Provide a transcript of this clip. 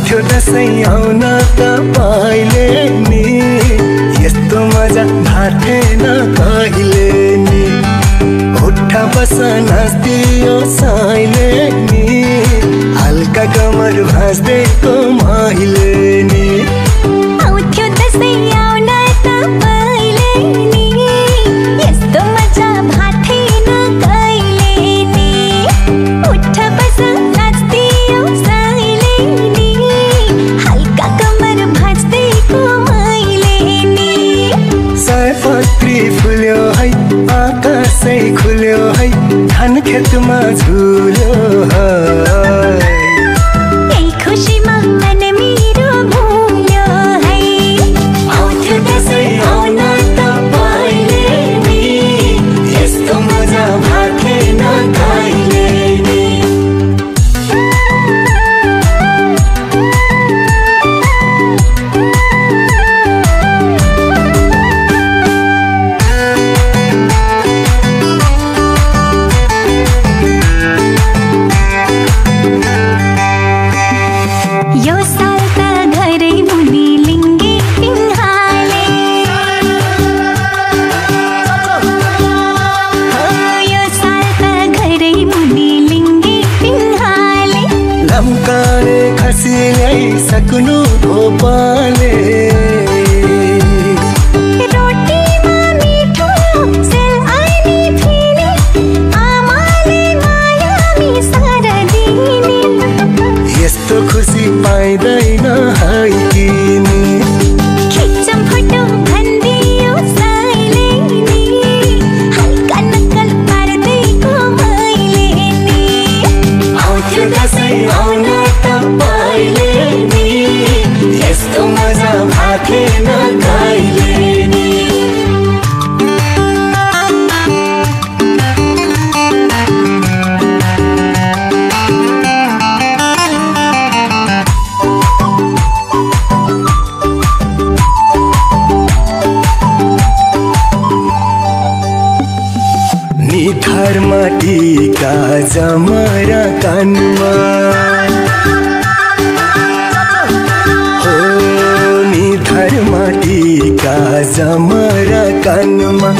आउँथ्यो दसैँ आउन तपाईले नि यस्तो मजा भाथेन कहिले नि उठा बस नाच्दियो साइले नि हल्का कमर भाँच्दैको मैले नि आउँथ्यो दसैँ आउन तपाईले नि यस्तो मजा भाथेन कहिले नि उठा बस नाच्दियो साइले नि हल्का कमर भाँच्दैको मैले नि सयपत्री फुल्यो है आकाशै खुल्यो है धान खेतमा झुल्यो है यही खुसीमा मन मेरो भुल्यो है आउँथ्यो दसैँ आउन तपाईले नि यस्तो मजा भाथेन कहिले नि यो साल त घरै मुनि लिङ्गे पिङ्हाले यो साल त घरै मुनि लिङ्गे पिङ्हाले लम्काने खसी ल्याइसक्नु भोपाले रोटीमा मिठो सेल आइनी फेरि आमाले माया मिसार दिने यस्तो खुसी पाइँदैन है किनी खिच्छम फोटो भन्दियो साइले नि हल्का नक्कल पार्दैको मैले नि आउँथ्यो दसैँ आउन तपाईले नि यस्तो मजा भाथेन कहिले नि निधार माटीका जमरा कानमा हो निधार माटीका जमरा कानमा